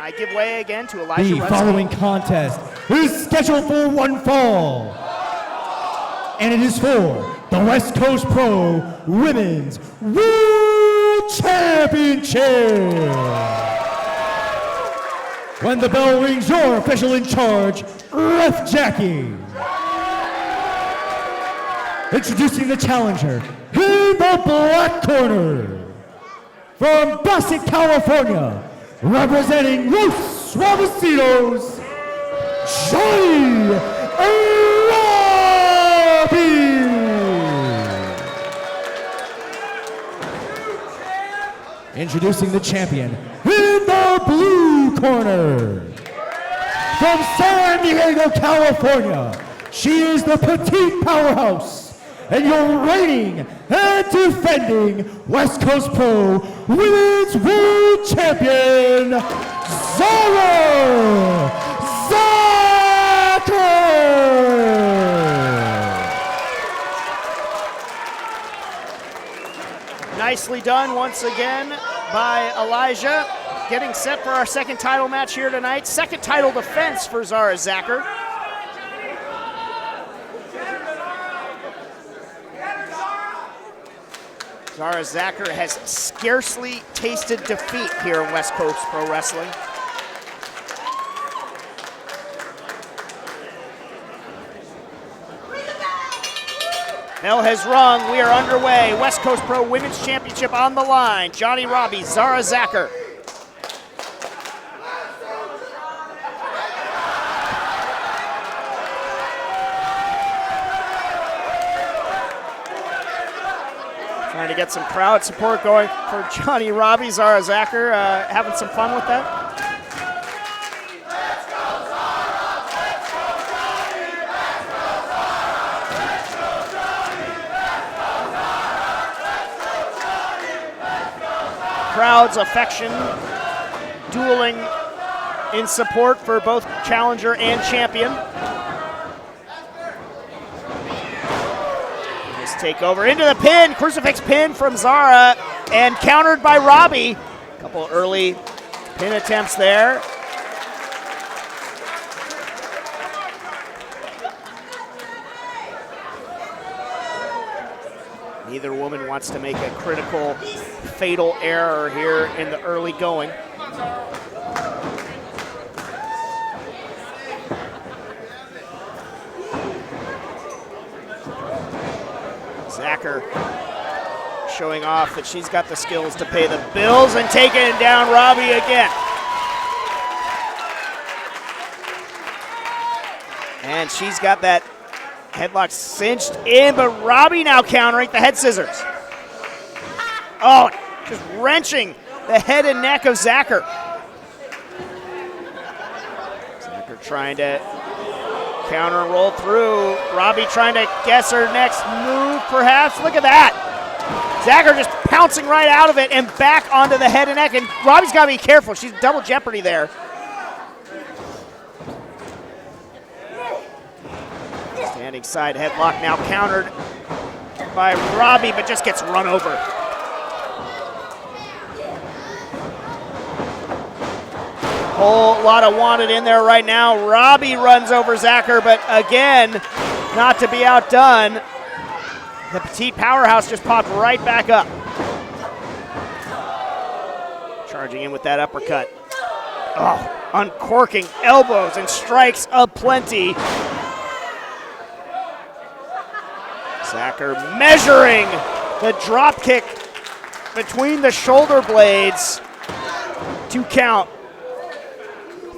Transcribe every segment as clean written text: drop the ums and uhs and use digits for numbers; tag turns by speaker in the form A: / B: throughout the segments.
A: I give way again to Elijah
B: The
A: Rutsky.
B: following contest is scheduled for one fall, and it is for the West Coast Pro Women's World Championship. When the bell rings, your official in charge, Ref Jackie. Introducing the challenger in the black corner, from Bassett, California, representing Los Robecitos, Johnnie Robbie. Introducing the champion in the blue corner, from San Diego, California, she is the Petite Powerhouse, and your reigning and defending West Coast Pro Women's World Champion, Zara Zakher.
A: Nicely done once again by Elijah. Getting set for our second title match here tonight. Second title defense for Zara Zakher. Zara Zakher has scarcely tasted defeat here in West Coast Pro Wrestling. Bell has rung. We are underway. West Coast Pro Women's Championship on the line. Johnnie Robbie, Zara Zakher. Trying to get some crowd support going for Johnnie Robbie. Zara Zakher having some fun with that. Crowd's affection dueling in support for both challenger and champion. Takeover into the pin, crucifix pin from Zara, and countered by Robbie. A couple early pin attempts there. Neither woman wants to make a critical, fatal error here in the early going. Zakher showing off that she's got the skills to pay the bills and taking down Robbie again. And she's got that headlock cinched in, but Robbie now countering the head scissors. Oh, just wrenching the head and neck of Zakher. Zakher trying to counter and roll through. Robbie trying to guess her next move, perhaps. Look at that. Zakher just pouncing right out of it and back onto the head and neck. And Robbie's got to be careful. She's double jeopardy there. Standing side headlock now countered by Robbie, but just gets run over. Whole lot of wanted in there right now. Robbie runs over Zakher, but again, not to be outdone. The Petite Powerhouse just popped right back up. Charging in with that uppercut. Oh, uncorking elbows and strikes aplenty. Zakher measuring the drop kick between the shoulder blades to count.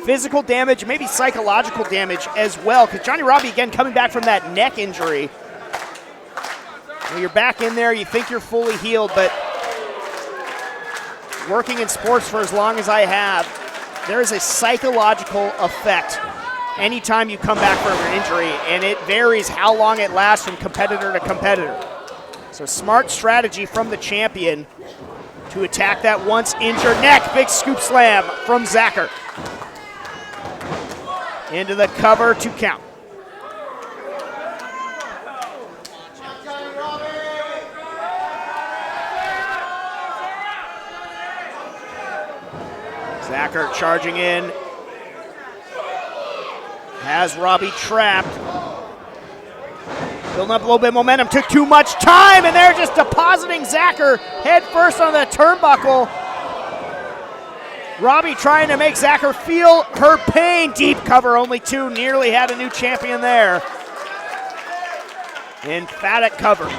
A: Physical damage, maybe psychological damage as well, because Johnnie Robbie, again, coming back from that neck injury. When you're back in there, you think you're fully healed, but working in sports for as long as I have, there is a psychological effect anytime you come back from an injury, and it varies how long it lasts from competitor to competitor. So smart strategy from the champion to attack that once injured neck. Big scoop slam from Zakher. Into the cover to count. Zakher charging in. Has Robbie trapped. Building up a little bit of momentum. Took too much time, and they're just depositing Zakher head first on the turnbuckle. Robbie trying to make Zakher feel her pain. Deep cover, only two. Nearly had a new champion there. Emphatic cover.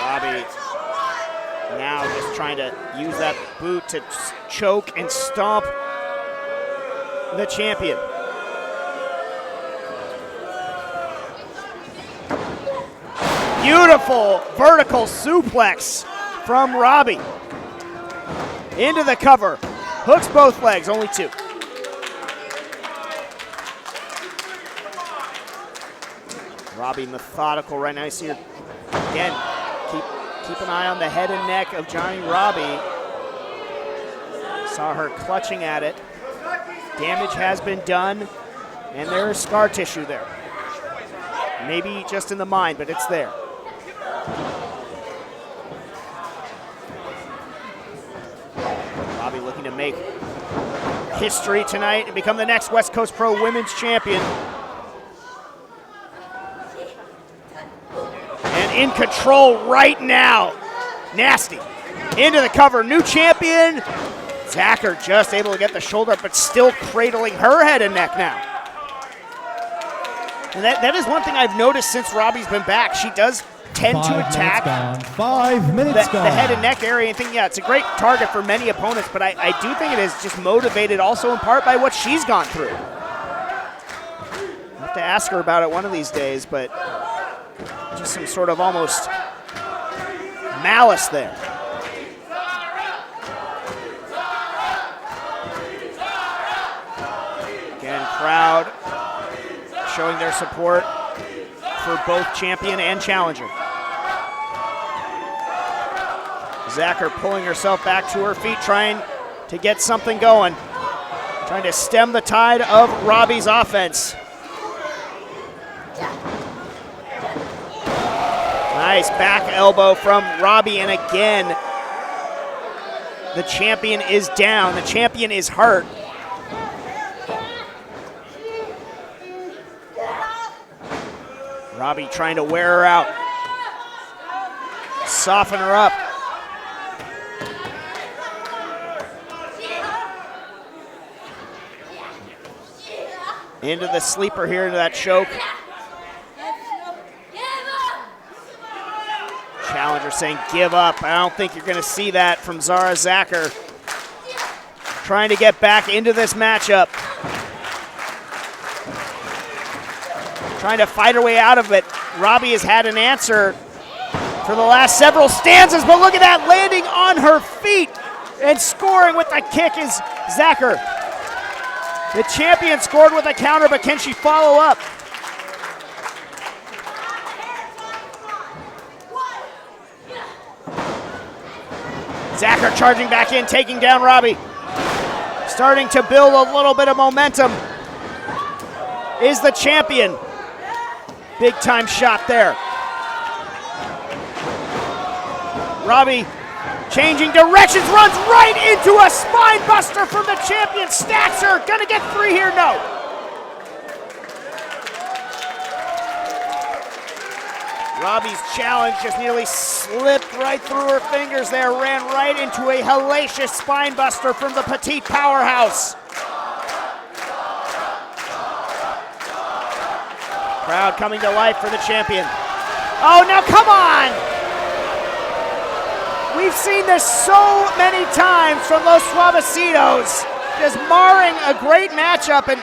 A: Robbie now just trying to use that boot to choke and stomp the champion. Beautiful vertical suplex from Robbie. Into the cover. Hooks both legs, only two. Robbie methodical right now. You see her, again, keep an eye on the head and neck of Johnnie Robbie. Saw her clutching at it. Damage has been done, and there is scar tissue there. Maybe just in the mind, but it's there. Robbie looking to make history tonight and become the next West Coast Pro Women's Champion. And in control right now. Nasty. Into the cover. New champion. Zakher just able to get the shoulder up, but still cradling her head and neck now. And that is one thing I've noticed since Robbie's been back. She does tend to attack
B: 5 minutes
A: the head and neck area. And think, yeah, it's a great target for many opponents, but I do think it is just motivated also in part by what she's gone through. I'll have to ask her about it one of these days, but just some sort of almost malice there. Again, crowd showing their support for both champion and challenger. Zakher pulling herself back to her feet, trying to get something going. Trying to stem the tide of Robbie's offense. Nice back elbow from Robbie, and again, the champion is down. The champion is hurt. Robbie trying to wear her out. Soften her up. Into the sleeper here, into that choke. Challenger saying, give up. I don't think you're going to see that from Zara Zakher. Trying to get back into this matchup. Trying to fight her way out of it. Robbie has had an answer for the last several stanzas, but look at that, landing on her feet and scoring with the kick is Zakher. The champion scored with a counter, but can she follow up? Zakher charging back in, taking down Robbie. Starting to build a little bit of momentum. Is the champion. Big time shot there. Robbie changing directions, runs right into a spine buster from the champion. Stacks her, gonna get three here, no. Robbie's challenge just nearly slipped right through her fingers there, ran right into a hellacious spine buster from the Petite Powerhouse. Crowd coming to life for the champion. Oh, now come on! We've seen this so many times from Los Suavecitos, just marring a great matchup, and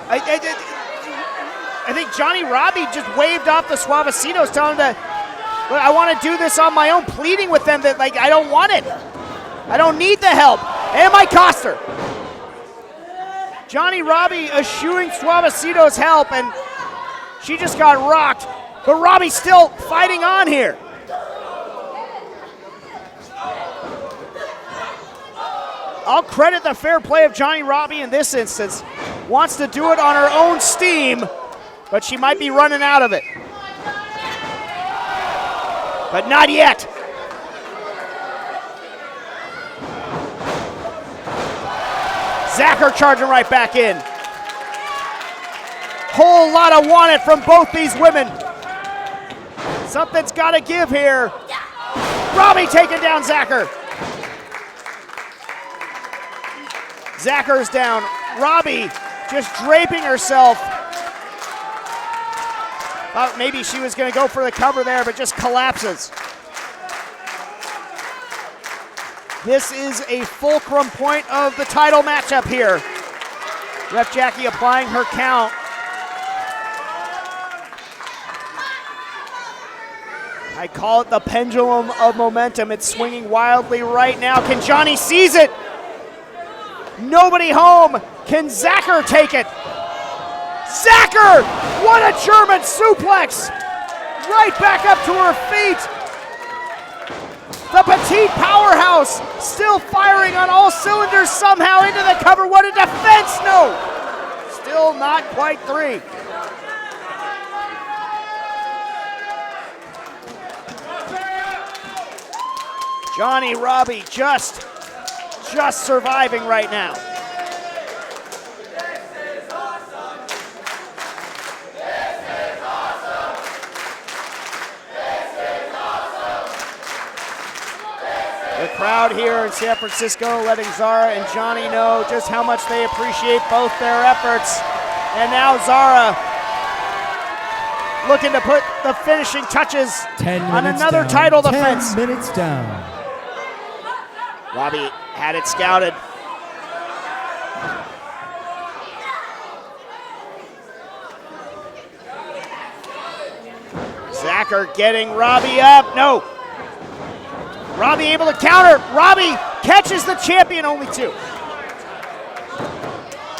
A: I think Johnnie Robbie just waved off the Suavecitos, telling them that, look, I want to do this on my own, pleading with them that, like, I don't want it. I don't need the help. And it might cost her. Johnnie Robbie eschewing Suavecito's help, and she just got rocked. But Robbie's still fighting on here. I'll credit the fair play of Johnnie Robbie in this instance. wants to do it on her own steam, but she might be running out of it. But not yet. Zakher charging right back in. Whole lot of want it from both these women. Something's got to give here. Robbie taking down Zakher. Zakher's down. Robbie just draping herself. Thought maybe she was going to go for the cover there, but just collapses. This is a fulcrum point of the title matchup here. Ref Jackie applying her count. I call it the pendulum of momentum. It's swinging wildly right now. Can Johnnie seize it? Nobody home. Can Zakher take it? Zakher! What a German suplex! Right back up to her feet. The Petite Powerhouse still firing on all cylinders somehow into the cover. What a defense! No! Still not quite three. Johnnie Robbie just surviving right now. The crowd here in San Francisco letting Zara and Johnnie know just how much they appreciate both their efforts. And now Zara looking to put the finishing touches on another
B: down.
A: title defense.
B: 10 minutes down.
A: Robbie had it scouted. Zakher getting Robbie up. No. Robbie able to counter. Robbie catches the champion, only two.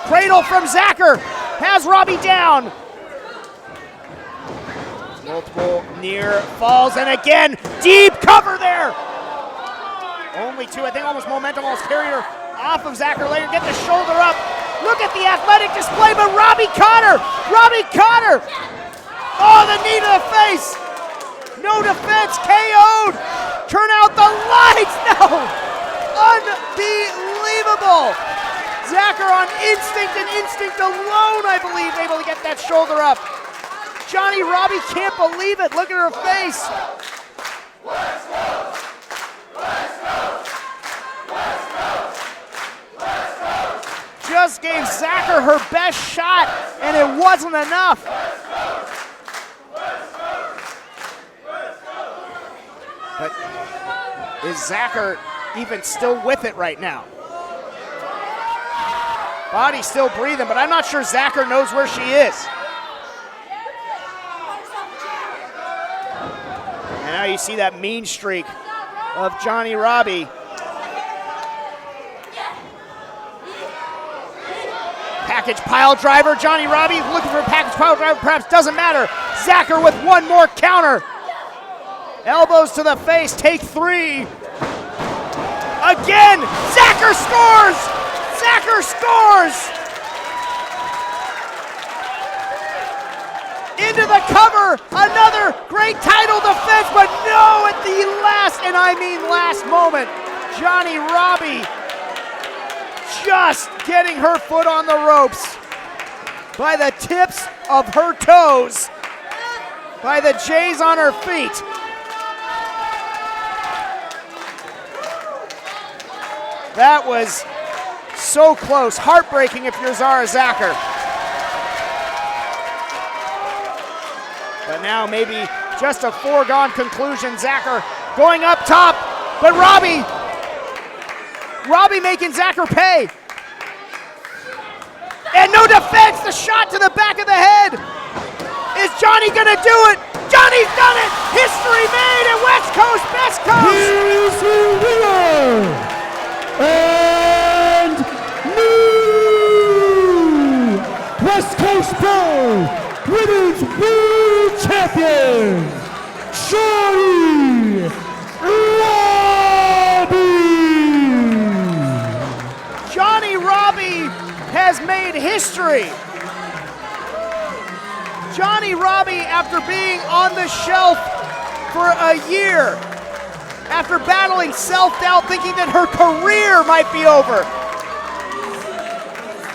A: Cradle from Zakher has Robbie down. Multiple near falls, and again, deep cover there. Only two. I think almost momentum almost carried her off of Zakher later. Get the shoulder up. Look at the athletic display, but Robbie caught her. Robbie caught her. Oh, the knee to the face. No defense, KO'd. Turn out the lights. No. Unbelievable. Zakher on instinct and instinct alone, I believe, able to get that shoulder up. Johnnie Robbie can't believe it. Look at her face. Just gave Zakher her best shot, and it wasn't enough. But is Zakher even still with it right now? Body still breathing, but I'm not sure Zakher knows where she is. And now you see that mean streak of Johnnie Robbie. Package pile driver, Johnnie Robbie looking for a package pile driver, perhaps doesn't matter. Zakher with one more counter. Elbows to the face, take three. Again, Zakher scores! Zakher scores! Into the cover, another great title defense, but no, at the last, and I mean last moment, Johnnie Robbie just getting her foot on the ropes by the tips of her toes, by the J's on her feet. That was so close, heartbreaking if you're Zara Zakher. But now maybe just a foregone conclusion. Zakher going up top, but Robbie making Zakher pay. And no defense, the shot to the back of the head. Is Johnnie gonna do it? Johnnie's done it! History made at West Coast, Best Coast!
B: Here is the winner and new West Coast Pro Women's World Champion, Johnnie Robbie!
A: Johnnie Robbie has has made history. Johnnie Robbie, after being on the shelf for a year, after battling self-doubt, thinking that her career might be over,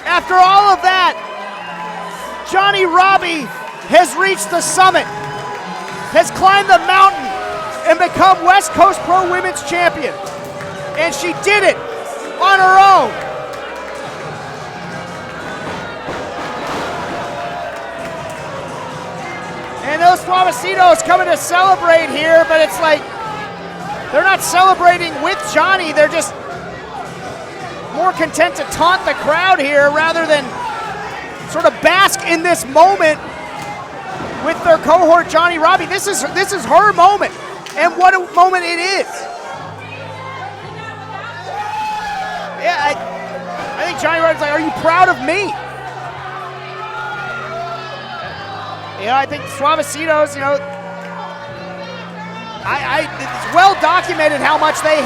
A: after all of that, Johnnie Robbie has reached the summit, has climbed the mountain, and become West Coast Pro Women's Champion. And she did it on her own. And those Suavecitos coming to celebrate here, but it's like they're not celebrating with Johnnie. They're just more content to taunt the crowd here rather than sort of bask in this moment with their cohort Johnnie Robbie. This is her moment, and what a moment it is. Yeah, I think Johnnie Robbie's like, are you proud of me? You know, I think Suavecitos, you know, it's well documented how much they.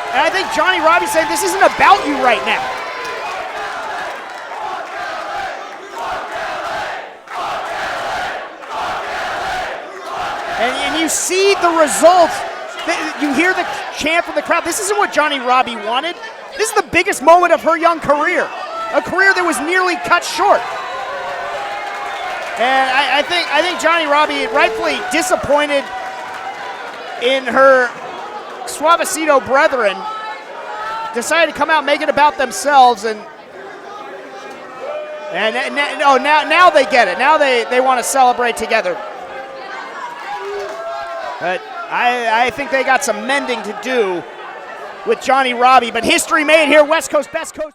A: And I think Johnnie Robbie saying, this isn't about you right now. And you see the results. You hear the chant from the crowd. This isn't what Johnnie Robbie wanted. This is the biggest moment of her young career. A career that was nearly cut short. And I think Johnnie Robbie, rightfully disappointed in her Suavecito brethren, decided to come out and make it about themselves, and now they get it. Now they want to celebrate together. But I think they got some mending to do with Johnnie Robbie. But history made here, West Coast, Best Coast.